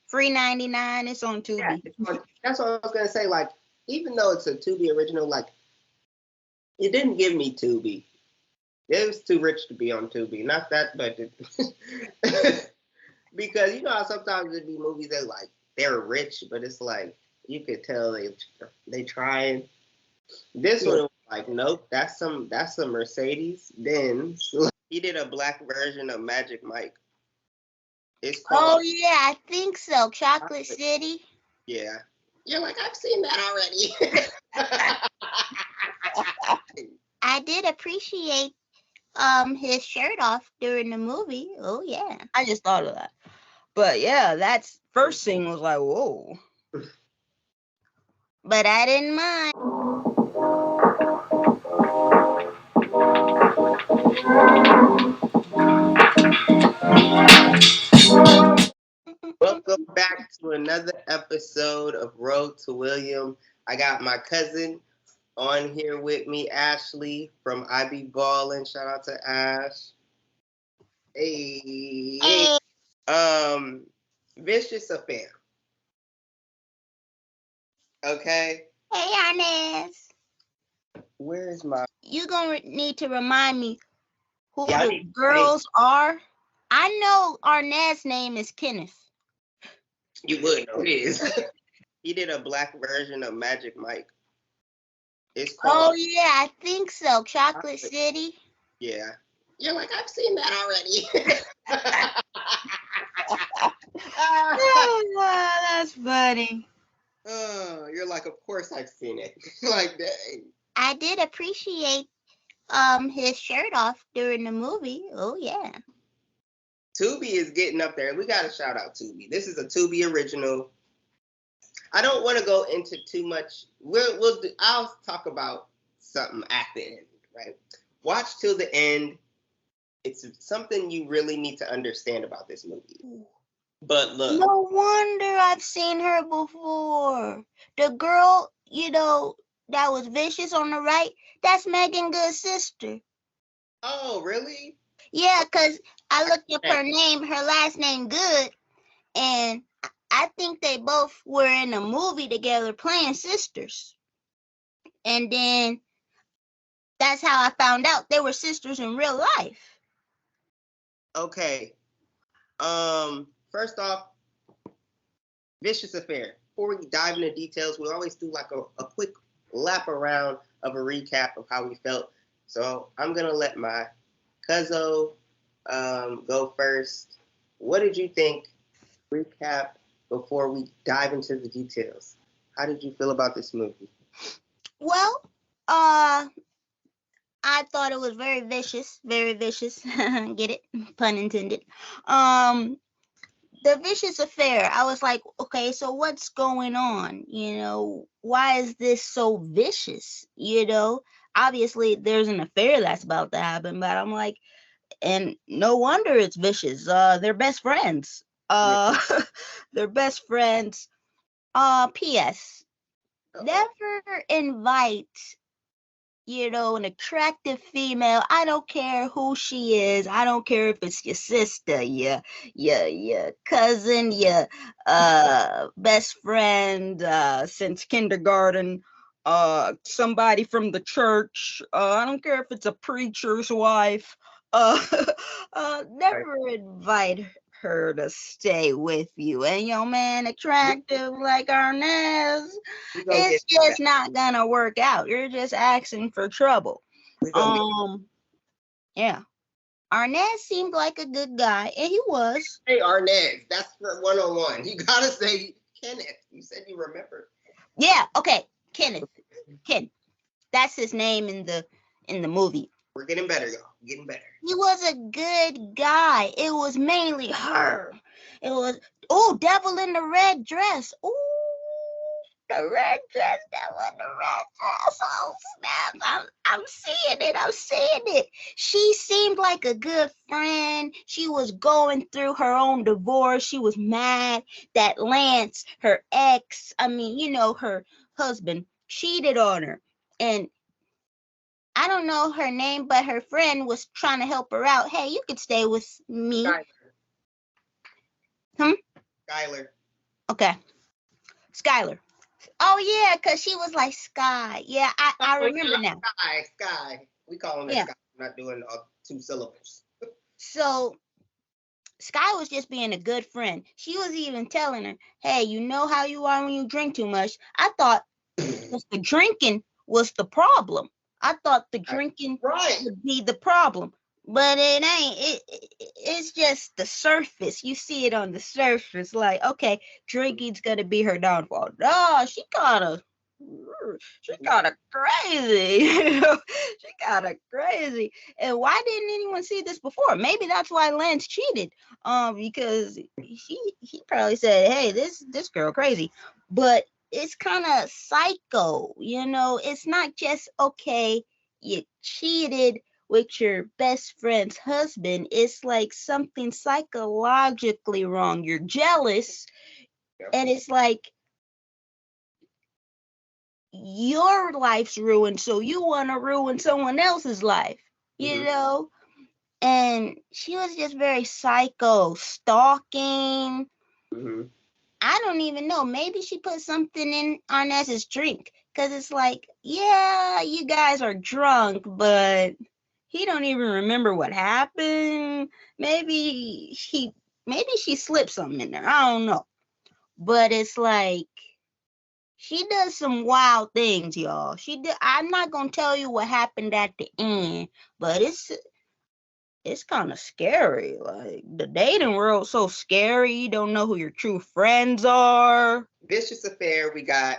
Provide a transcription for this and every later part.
Free 99. It's on Yeah, Tubi. that's what I was gonna say. Like, even though it's a Tubi original, like it didn't give me Tubi. It was too rich to be on Tubi. Not that, but because you know how sometimes there'd be movies that like they're rich, but it's like you could tell they trying. This Yeah. one was like, nope, that's some Mercedes Benz. He did a black version of Magic Mike. It's Oh called yeah, I think so. Chocolate Chocolate. City. Yeah. You're like, I've seen that already. I did appreciate his shirt off during the movie. Oh yeah. I just thought of that. But yeah, that's first scene was like, whoa. But I didn't mind. Welcome back to another episode of Road to William. I got my cousin on here with me, Ashley from IB Ballin. Shout out to Ash. Hey, hey. Hey, Vicious Affair. Okay, hey Arnez. where is my? You gonna need to remind me who Yeah, the girls are. I know Arnez's name is Kenneth. you would know his. He did a black version of Magic Mike. It's Oh called yeah, I think so. Chocolate Chocolate. City. Yeah. You're like, I've seen that already. Oh, wow, that's funny. Oh, you're like, of course I've seen it. Like, dang. I did appreciate his shirt off during the movie. Oh yeah. Tubi is getting up there. We got to shout out Tubi. This is a Tubi original. I don't want to go into too much. I'll talk about something at the end, right? Watch till the end. It's something you really need to understand about this movie. But look, No wonder I've seen her before. The girl, that was vicious on the right, that's Megan Good's sister. oh, really? Yeah, because I looked up her name, her last name Good, and I think they both were in a movie together playing sisters. And then that's how I found out they were sisters in real life. Okay. First off, Vicious Affair. Before we dive into details, we always do like a quick lap around of a recap of how we felt. So I'm gonna let my cuzzo go first. What did you think? Recap before we dive into the details. How did you feel about this movie? Well, I thought it was very vicious, very vicious. Get it? Pun intended. The vicious affair. I was like, okay, so what's going on? Why is this so vicious? Obviously there's an affair that's about to happen, but I'm like, and no wonder it's vicious. They're best friends. They're best friends. P.S. Never invite an attractive female. I don't care who she is. I don't care if it's your sister, your cousin, your best friend since kindergarten, somebody from the church. I don't care if it's a preacher's wife. Never invite her to stay with you. And your man attractive like Arnez, it's just not gonna work out. You're just asking for trouble. Yeah. Arnez seemed like a good guy, and he was. Hey, Arnez, that's for 101. You gotta say Kenneth. You said you remember. Yeah. Okay. Kenneth. Ken. That's his name in the movie. We're getting better, y'all. Getting better. He was a good guy. It was mainly her. It was devil in the red dress. Ooh, the red dress, devil in the red dress. Oh snap! I'm seeing it. I'm seeing it. She seemed like a good friend. She was going through her own divorce. She was mad that Lance, her ex, her husband, cheated on her, and I don't know her name, but her friend was trying to help her out. Hey, you could stay with me. Skyler. Hmm? Skyler. Okay, Skylar. Oh yeah, cause she was like Sky. Yeah, I Oh, remember yeah, now. Sky. We calling her Yeah. Sky. I'm not doing all 2 syllables. So Sky was just being a good friend. She was even telling her, "Hey, you know how you are when you drink too much." I thought just the drinking was the problem. I thought the drinking Right. would be the problem, but it ain't. It's just the surface. You see it on the surface. Like, okay, drinking's gonna be her downfall. No, she kind of crazy. She kind of crazy. And why didn't anyone see this before? Maybe that's why Lance cheated. Because he probably said, "Hey, this girl crazy," but it's kind of psycho, It's not just okay, you cheated with your best friend's husband. It's like something psychologically wrong. You're jealous, Yep. and it's like your life's ruined, so you want to ruin someone else's life, you Mm-hmm. know? And she was just very psycho, stalking. Mm-hmm. I don't even know. Maybe she put something in Arnaz's drink because it's like, yeah, you guys are drunk, but he don't even remember what happened. Maybe she slipped something in there. I don't know. But it's like she does some wild things, y'all. I'm not gonna tell you what happened at the end, but it's kind of scary. Like the dating world's so scary. You don't know who your true friends are. Vicious Affair, we got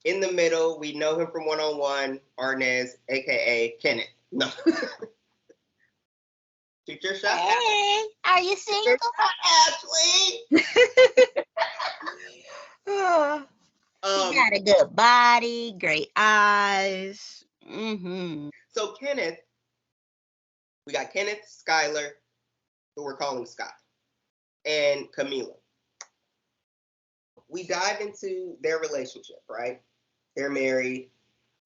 in the middle. We know him from 101, Arnez, aka Kenneth. No. Shoot your shot. Hey, are you single? Ashley. He got a good body, great eyes. So Kenneth, we got Kenneth, Skylar, who we're calling Scott, and Camila. We dive into their relationship, right? They're married.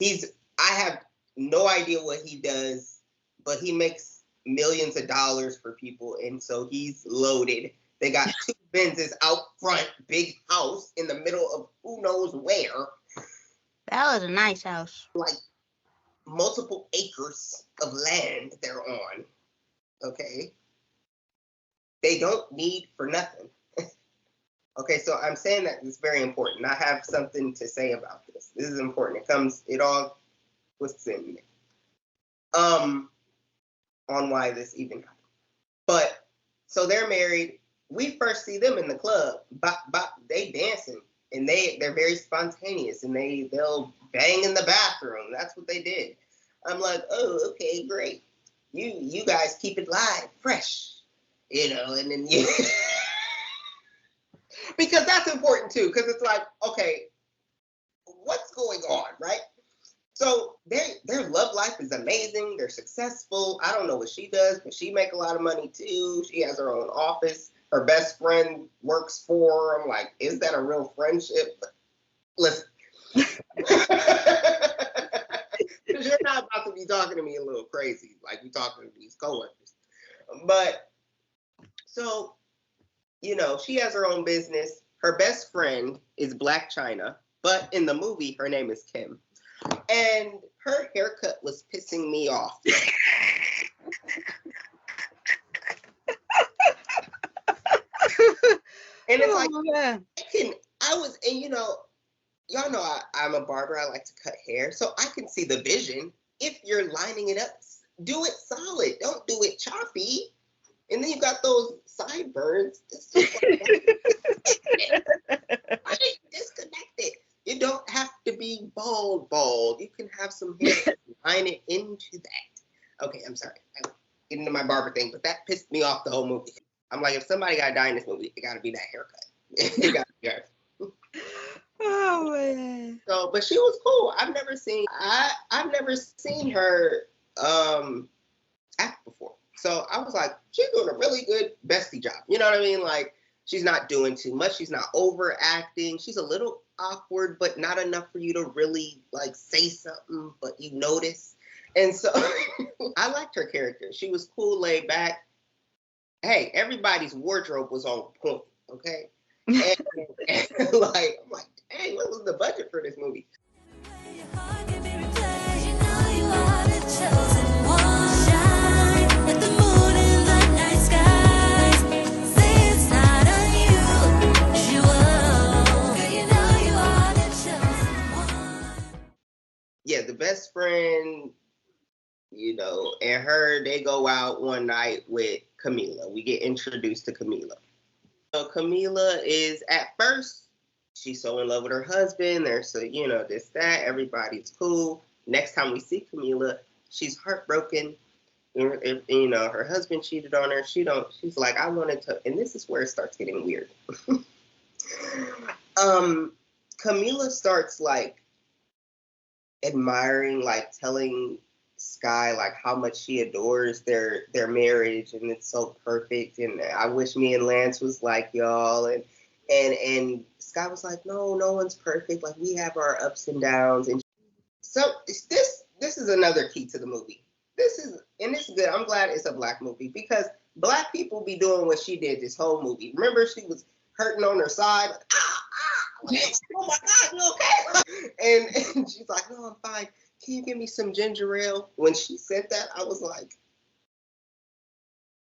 I have no idea what he does, but he makes millions of dollars for people, and so he's loaded. They got 2 Benzes out front, big house in the middle of who knows where, That was a nice house. like multiple acres of land they're on. Okay, they don't need for nothing. Okay, so I'm saying that it's very important. I have something to say about this. This is important. It all twists in me. On why this even happened. But so they're married. We first see them in the club. They dancing, and they're very spontaneous, and they'll bang in the bathroom. That's what they did. I'm like, oh, okay, great. You guys keep it live, fresh, and then because that's important too. Because it's like, okay, what's going on, right? So their love life is amazing. They're successful. I don't know what she does, but she make a lot of money too. She has her own office. Her best friend works for her. I'm like, is that a real friendship? Listen, because you're not about to be talking to me a little crazy like you talking to these coworkers. But so she has her own business. Her best friend is Black China, but in the movie, her name is Kim. And her haircut was pissing me off. And it's like, y'all know I'm a barber. I like to cut hair. So I can see the vision. If you're lining it up, do it solid. Don't do it choppy. And then you got those sideburns. It's just like, disconnected. You don't have to be bald. You can have some hair. Line it into that. Okay, I'm sorry. I'm getting into my barber thing, but that pissed me off the whole movie. I'm like, if somebody got to die in this movie, it got to be that haircut. It got to be her. Oh man. So, but she was cool. I've never seen her act before. So I was like, she's doing a really good bestie job. You know what I mean? Like, she's not doing too much. She's not overacting. She's a little awkward, but not enough for you to really like say something, but you notice. And so I liked her character. She was cool, laid back. Hey, everybody's wardrobe was on point. Okay. and like, I'm like, dang, what was the budget for this movie? Yeah, the best friend, and her, they go out one night with Camila. We get introduced to Camila. So Camila is, at first, she's so in love with her husband. They're so, this, that, everybody's cool. Next time we see Camila, she's heartbroken. Her husband cheated on her. She's like, I wanted to, and this is where it starts getting weird. Camila starts like admiring, like telling Sky like how much she adores their marriage, and it's so perfect, and I wish me and Lance was like y'all, and Sky was like, no one's perfect, like we have our ups and downs. And so this is another key to the movie. This is good. I'm glad it's a Black movie, because Black people be doing what she did this whole movie. Remember, she was hurting on her side, like, oh my God, you okay? And she's like, no, I'm fine. Can you give me some ginger ale? When she said that, I was like,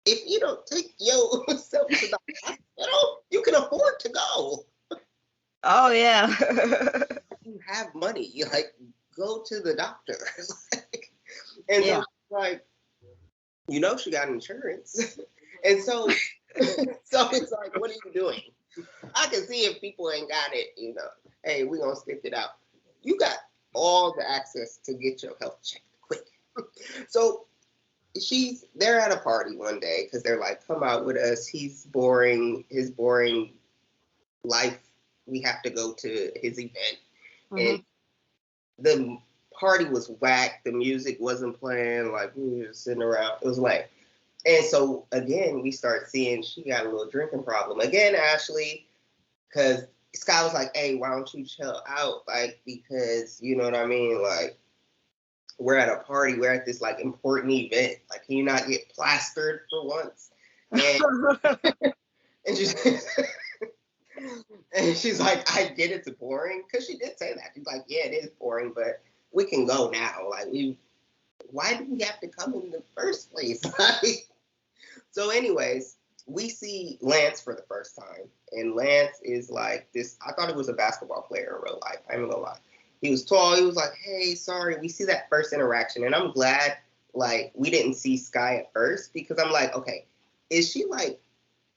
if you don't take yourself to the hospital, you can afford to go. Oh, yeah. You have money. You like, go to the doctor. And yeah. So like, she got insurance. And so it's like, what are you doing? I can see if people ain't got it, hey, we're going to stick it out. You got all the access to get your health checked quick. So they're at a party one day because they're like, come out with us. His boring life. We have to go to his event. Mm-hmm. And the party was whack. The music wasn't playing. Like, we were just sitting around. It was like, and so again, we start seeing she got a little drinking problem. Again, Ashley, because Sky was like, hey, why don't you chill out? Like, because, you know what I mean? Like, we're at a party. We're at this, like, important event. Like, can you not get plastered for once? And she's like, I get it's boring. Because she did say that. She's like, yeah, it is boring, but we can go now. Like, why did we have to come in the first place? So anyways, we see Lance for the first time. And Lance is like this. I thought he was a basketball player in real life. I'm not gonna lie. He was tall. He was like, hey, sorry. We see that first interaction. And I'm glad, like, we didn't see Sky at first, because I'm like, okay, is she like,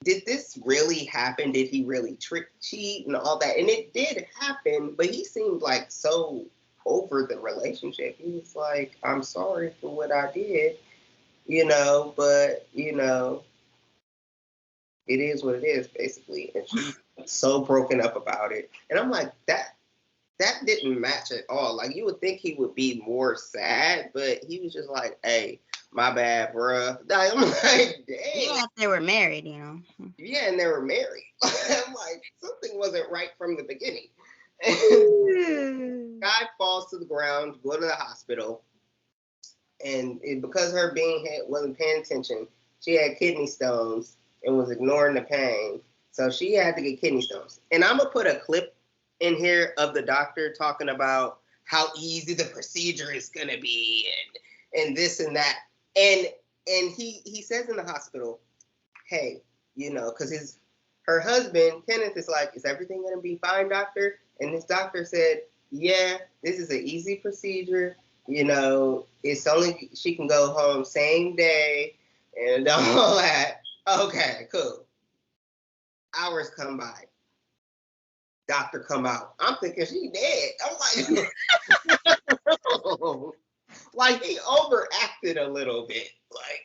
did this really happen? Did he really cheat and all that? And it did happen, but he seemed like so over the relationship. He was like, I'm sorry for what I did, but, it is what it is, basically. And she's so broken up about it. And I'm like, that didn't match at all. Like, you would think he would be more sad, but he was just like, hey, my bad, bruh. I'm like, dang. Yeah, they were married, Yeah, and they were married. I'm like, something wasn't right from the beginning. And Guy falls to the ground, go to the hospital. And because her being head wasn't paying attention, she had kidney stones and was ignoring the pain. So she had to get kidney stones. And I'm going to put a clip in here of the doctor talking about how easy the procedure is going to be and this and that. And he says in the hospital, hey, because her husband, Kenneth, is like, is everything going to be fine, doctor? And his doctor said, yeah, this is an easy procedure. It's only, she can go home same day and all that. Okay, cool. Hours come by. Doctor come out. I'm thinking she dead. I'm like, like he overacted a little bit. Like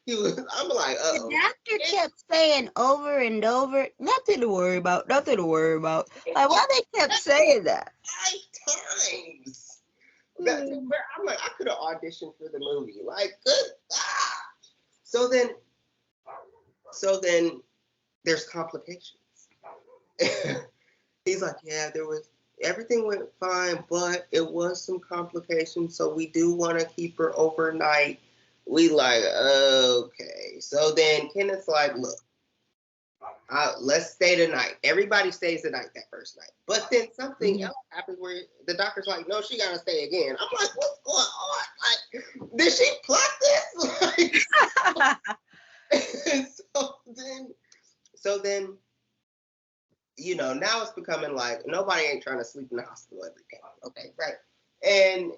he was. I'm like, the doctor kept saying over and over, nothing to worry about. Like, why they kept saying that? 5 times. I'm like, I could have auditioned for the movie. Like, good. So then there's complications. He's like, yeah, everything went fine, but it was some complications, so we do want to keep her overnight. We like, okay. So then Kenneth's like, look, let's stay the night. Everybody stays the night that first night. But then something else happens where the doctor's like, no, she gotta stay again. I'm like, what's going on? Like, did she plot this? so then, you know, now it's becoming like nobody ain't trying to sleep in the hospital every day. Okay, right? And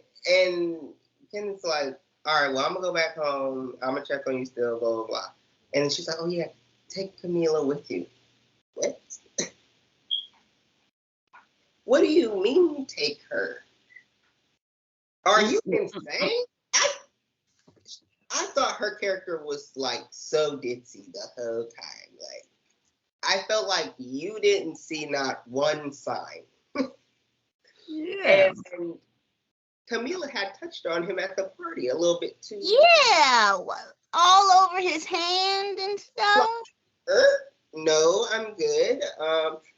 Ken's like, all right, well, I'm gonna go back home. I'm gonna check on you still, blah blah blah. And then she's like, oh yeah, take Camila with you. What? What do you mean take her? Are you insane? I thought her character was like so ditzy the whole time. Like, I felt like you didn't see not one sign. Yeah. And Camila had touched on him at the party a little bit too. Yeah. All over his hand and stuff. No, I'm good.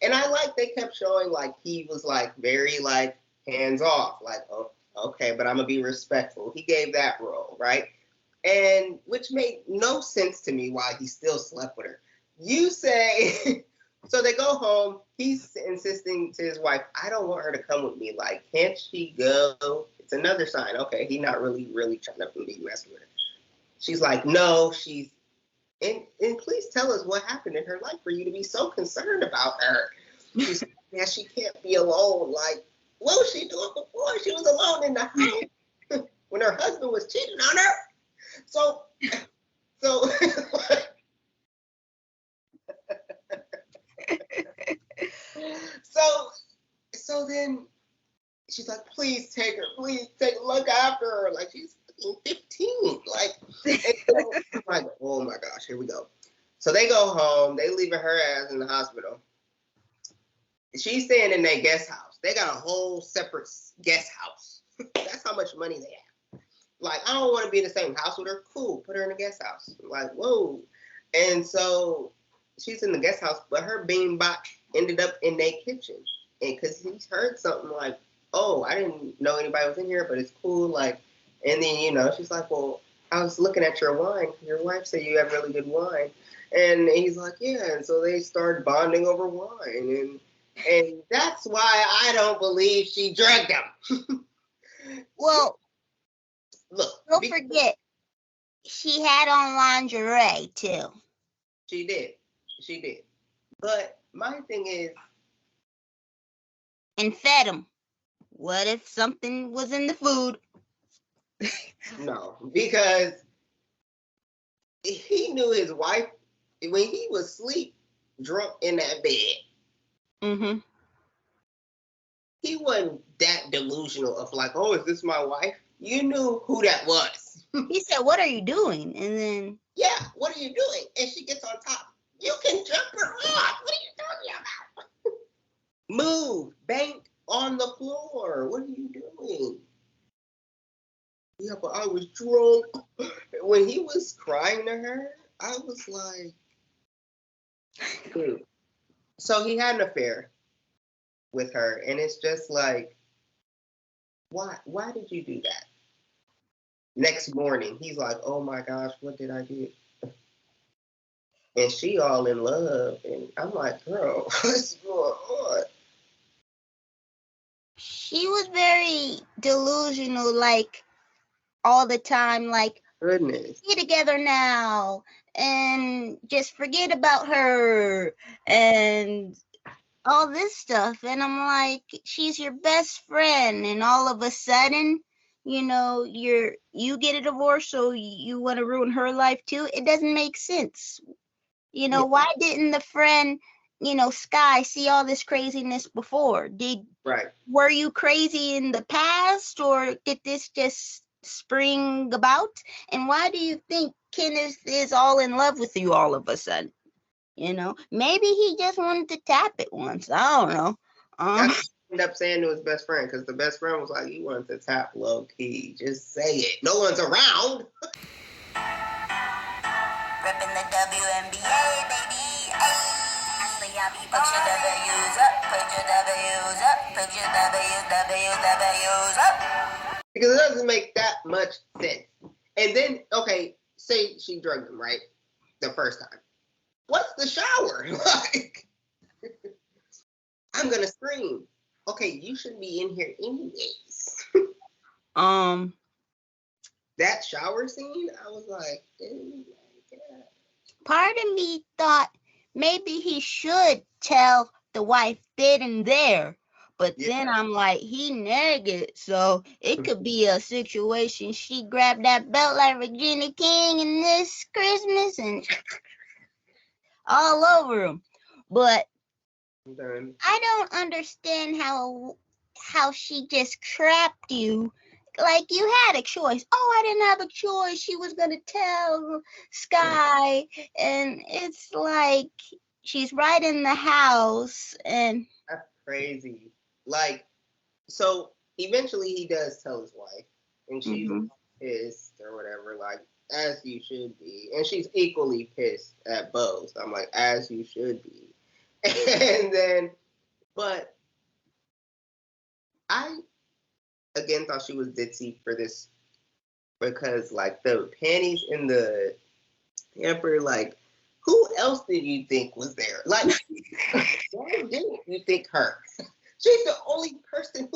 And I like they kept showing like he was like very like hands off, like, oh, okay, but I'm gonna be respectful. He gave that role, right? And which made no sense to me why he still slept with her. You say, so they go home. He's insisting to his wife, I don't want her to come with me. Like, can't she go? It's another sign. Okay, he's not really trying to be messing with her. She's like, no, and please tell us what happened in her life for you to be so concerned about her. She's like, yeah, she can't be alone. Like, what was she doing before? She was alone in the house when her husband was cheating on her. So so then she's like, please take her, please look after her. Like, she's 15. Like, and so I'm like, oh my gosh, here we go. So they go home, they leaving her ass in the hospital. She's staying in their guest house. They got a whole separate guest house. That's how much money they have. Like, I don't want to be in the same house with her. Cool, put her in a guest house. Like, whoa. And so she's in the guest house, but her beanbot ended up in their kitchen. And because he's heard something like, oh, I didn't know anybody was in here, but it's cool. Like, and then, you know, she's like, well, I was looking at your wine. Your wife said you have really good wine. And he's like, yeah. And so they started bonding over wine. And that's why I don't believe she drugged him. Well, look, don't forget, she had on lingerie too. She did. But my thing is, and fed him. What if something was in the food? No, because he knew his wife when he was asleep, drunk in that bed. Mm-hmm. He wasn't that delusional of like, oh, is this my wife? You knew who that was. He said, what are you doing? And then, yeah, what are you doing? And she gets on top. You can jump her off. What are you talking about? Move, bank on the floor. What are you doing? Yeah, but I was drunk. When he was crying to her, I was like, dude. So he had an affair with her, and it's just like, why did you do that? Next morning, he's like, oh my gosh, what did I do? And she all in love, and I'm like, girl, what's going on? she was very delusional, like, all the time, like, Goodness. get together now and just forget about her and all this stuff. And I'm like, she's your best friend, and all of a sudden, you know, you get a divorce, so you want to ruin her life too. It doesn't make sense. You know, why didn't the friend, you know, Sky, see all this craziness before? Were you crazy in the past, or did this just spring about? And why do you think Kenneth is all in love with you all of a sudden? You know, maybe he just wanted to tap it once. I don't know. That's what he ended up saying to his best friend, because the best friend was like, you wanted to tap low key. Just say it. No one's around. Reppin' the WNBA, baby. Put your W's up, put your W's up, put your W's up. Because it doesn't make that much sense. And then, okay, say she drugged him, right? The first time. what's the shower? Like, I'm gonna scream. Okay, you shouldn't be in here anyways. That shower scene, I was like, oh my God. Part of me thought maybe he should tell the wife then and there. But then Yeah. I'm like, he naked. So it could be a situation. She grabbed that belt like Regina King in this Christmas and all over him. But I'm done. I don't understand how she just trapped you. Like you had a choice. Oh, I didn't have a choice. She was gonna tell Sky, and it's like she's right in the house, and That's crazy. Like, so eventually he does tell his wife, and she's Mhm. pissed or whatever, like, as you should be. And she's equally pissed at Bo. So I'm like, as you should be. And then, but I again thought she was ditzy for this because, like, the panties in the hamper, like, who else did you think was there? Like, why didn't you think her? She's the only person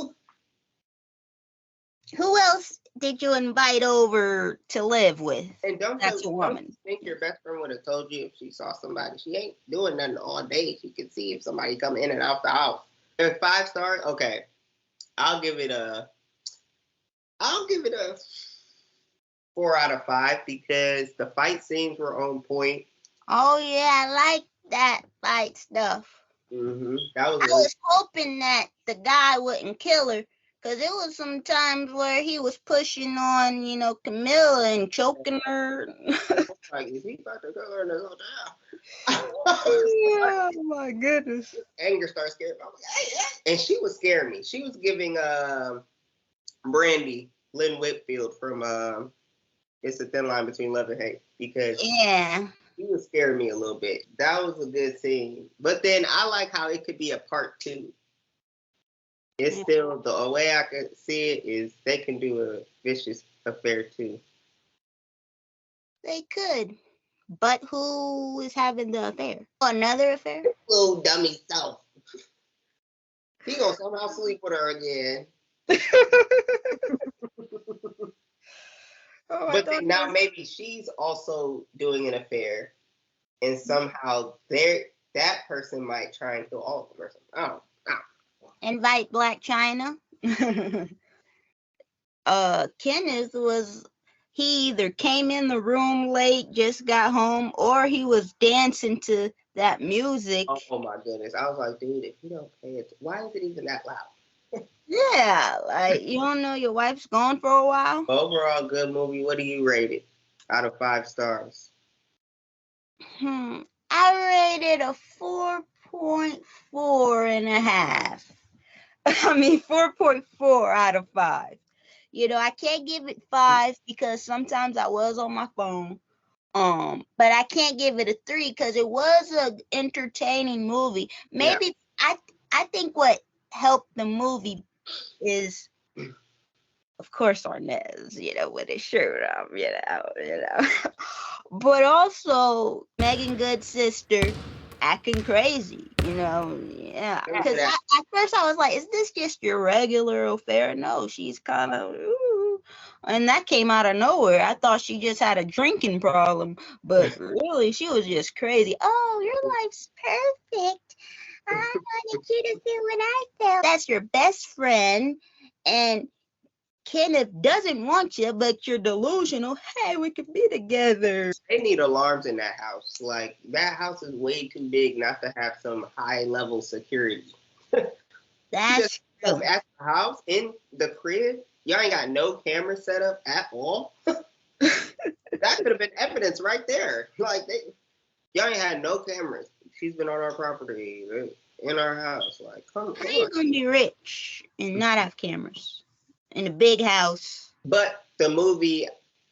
who else did you invite over to live with? And That's a don't woman. you think your best friend would have told you if she saw somebody? She ain't doing nothing all day. She could see if somebody come in and out the house. And 5 stars, okay. I'll give it a 4 out of 5 because the fight scenes were on point. Oh yeah, I like that fight stuff. That was I was hoping that the guy wouldn't kill her, because it was some times where he was pushing on, Camilla and choking her. like, is he about to kill her in the hotel? Oh my goodness. Anger started scaring me. I was like, hey, hey. And she was scaring me. She was giving Brandy, Lynn Whitfield from It's a Thin Line Between Love and Hate, because Yeah. he was scaring me a little bit. That was a good scene. But then I like how it could be a part 2. It's still, the way I could see it is they can do a vicious affair too. They could. But who is having the affair? Another affair? Little dummy self. He gonna somehow sleep with her again. Oh, But then now maybe she's also doing an affair, and somehow that person might try and kill all of them or something. I don't know. Invite Black China. Kenneth he either came in the room late, just got home, or he was dancing to that music. Oh my goodness. I was like, dude, if you don't pay it, why is it even that loud? Yeah, like you don't know your wife's gone for a while. Overall, good movie. What do you rate it out of 5 stars? I rated a 4.4 and a half. I mean, 4.4 out of 5. I can't give it 5 because sometimes I was on my phone. But I can't give it a 3 because it was an entertaining movie. Maybe I think what helped the movie is, of course, Arnez, with his shirt off, but also Megan Good's sister acting crazy, yeah. Because at first I was like, is this just your regular affair? No, she's kind of, and that came out of nowhere. I thought she just had a drinking problem, but really she was just crazy. Oh, your life's perfect. I wanted you to feel what I felt. That's your best friend, and Kenneth doesn't want you, but you're delusional. Hey, we could be together. They need alarms in that house. Like, that house is way too big not to have some high level security. That's true. At the house, in the crib, y'all ain't got no camera set up at all. That could have been evidence right there. Like, y'all ain't had no cameras. She's been on our property, in our house. Like, come on. How you gonna be rich and not have cameras in a big house? But the movie,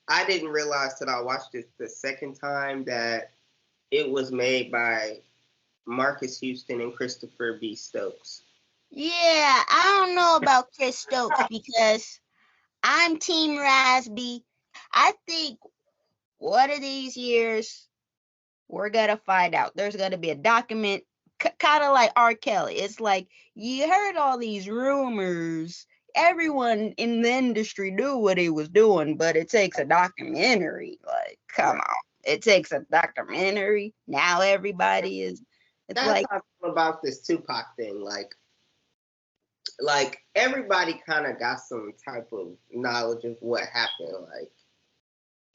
I didn't realize till I watched it the second time that it was made by Marcus Houston and Christopher B. Stokes. Yeah, I don't know about Chris Stokes because I'm Team Rasby. I think one of these years We're gonna find out. There's gonna be a document, kind of like R. Kelly. It's like you heard all these rumors. Everyone in the industry knew what he was doing, but it takes a documentary. Like, come on, it takes a documentary. Now everybody is. It's That's like, how I feel about this Tupac thing. Like everybody kind of got some type of knowledge of what happened. Like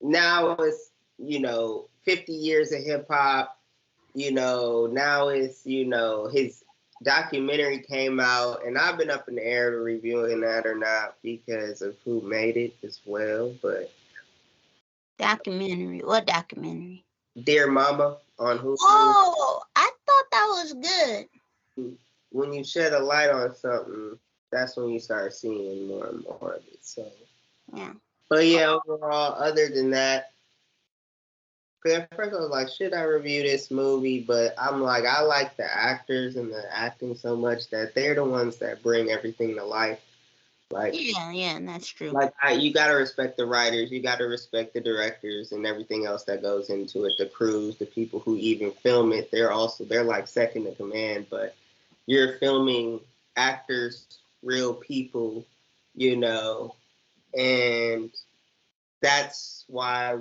now it's 50 years of hip hop. Now it's his documentary came out, and I've been up in the air to reviewing that or not because of who made it as well. But documentary. What documentary? Dear Mama on Hulu. Oh, I thought that was good. When you shed a light on something, that's when you start seeing more and more of it. So Yeah. but yeah, overall, other than that, because at first I was like, should I review this movie? But I'm like, I like the actors and the acting so much that they're the ones that bring everything to life. Like, Yeah, that's true. like you gotta respect the writers, you gotta respect the directors and everything else that goes into it. The crews, the people who even film it, they're like second in command. But you're filming actors, real people, and that's why I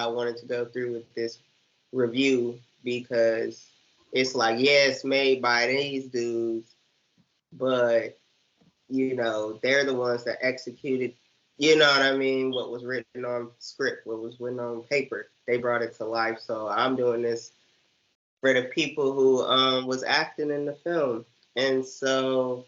wanted to go through with this review, because it's like, yeah, it's made by these dudes, but they're the ones that executed, you know what I mean, what was written on script, what was written on paper. They brought it to life. So I'm doing this for the people who was acting in the film. And so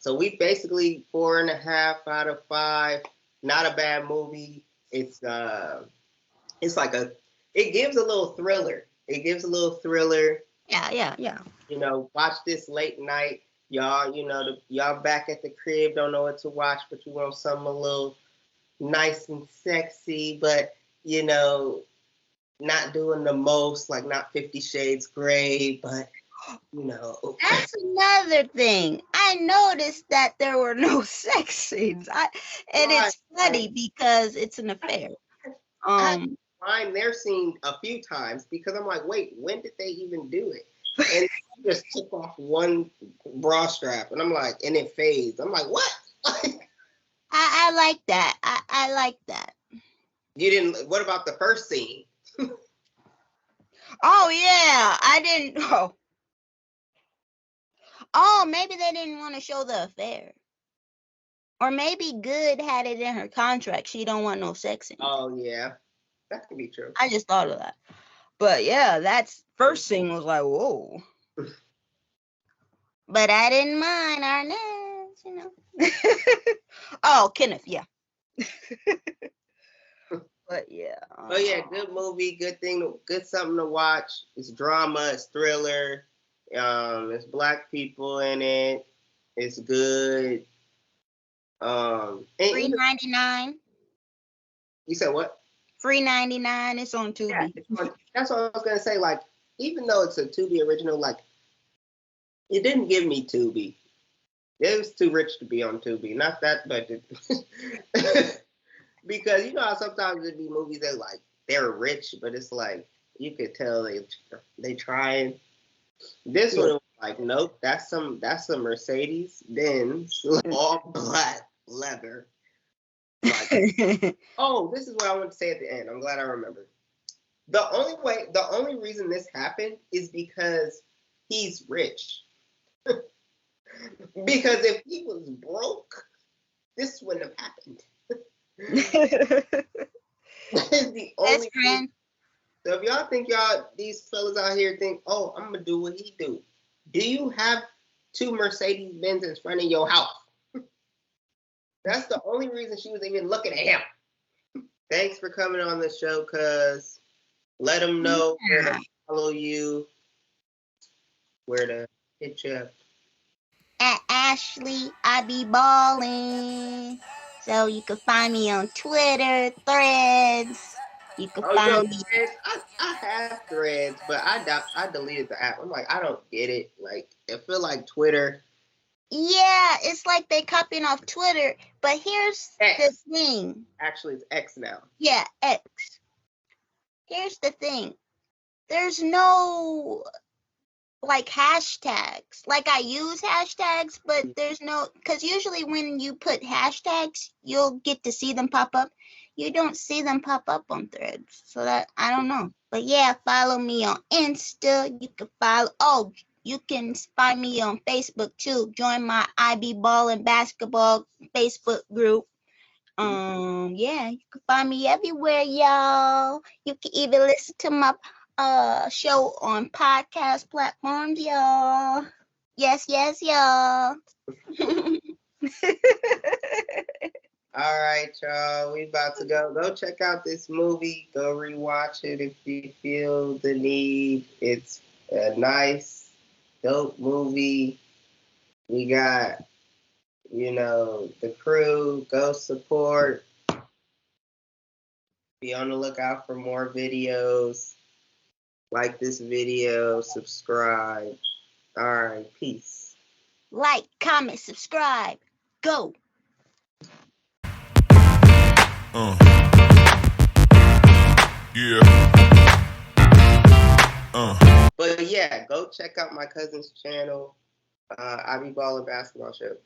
we basically 4.5 out of 5. Not a bad movie. It's like it gives a little thriller. It gives a little thriller. Yeah. Watch this late night. Y'all, y'all back at the crib, don't know what to watch, but you want something a little nice and sexy, but not doing the most, like not 50 Shades Gray, but That's another thing. I noticed that there were no sex scenes. And it's funny because it's an affair. I find their scene a few times because I'm like, wait, when did they even do it? And he just took off one bra strap, and I'm like, and it fades. I'm like, what? I like that. I like that. You didn't. What about the first scene? Oh yeah, I didn't. Oh, maybe they didn't want to show the affair. Or maybe Good had it in her contract. She don't want no sex in it. Oh yeah, that could be true. I just thought of that. But yeah, that's first scene was like, whoa. But I didn't mind Arnez, Oh, Kenneth, yeah. But yeah. Oh yeah, good movie, good thing, good something to watch. It's drama, it's thriller. It's black people in it. It's good. Free 99. You said what? Free 99. It's on Tubi. Yeah, that's what I was gonna say. Like, even though it's a Tubi original, like, it didn't give me Tubi. It was too rich to be on Tubi. Not that, but because how sometimes it'd be movies that like they're rich, but it's like you could tell they trying. This one was like, nope, that's some Mercedes Benz, all black leather. Like, oh, this is what I want to say at the end. I'm glad I remembered. The only reason this happened is because he's rich. Because if he was broke, this wouldn't have happened. That is the only reason. So if y'all think these fellas out here think, oh, I'm gonna do what he do. Do you have 2 Mercedes Benz in front of your house? That's the only reason she was even looking at him. Thanks for coming on the show, cuz. Let them know where to follow you, where to hit you up. At Ashley, I be balling. So you can find me on Twitter, Threads. You can find me. Threads. I have Threads, but I deleted the app. I'm like, I don't get it. Like, I feel like Twitter. Yeah, it's like they copying off Twitter. But here's the thing. Actually, it's X now. Yeah, X. Here's the thing. there's no like hashtags. Like I use hashtags, but there's no, because usually when you put hashtags, you'll get to see them pop up. You don't see them pop up on Threads, so that I don't know. But yeah, follow me on Insta. You can follow. Oh, you can find me on Facebook too. Join my IB Ball and Basketball Facebook group. Yeah, you can find me everywhere, y'all. You can even listen to my show on podcast platforms, y'all. Yes, yes, y'all. All right, y'all. We about to go. Go check out this movie. Go rewatch it if you feel the need. It's a nice, dope movie. We got, the crew. Go support. Be on the lookout for more videos. Like this video. Subscribe. All right. Peace. Like, comment, subscribe. Go. Yeah. But yeah, go check out my cousin's channel, IB Ball and Basketball Show.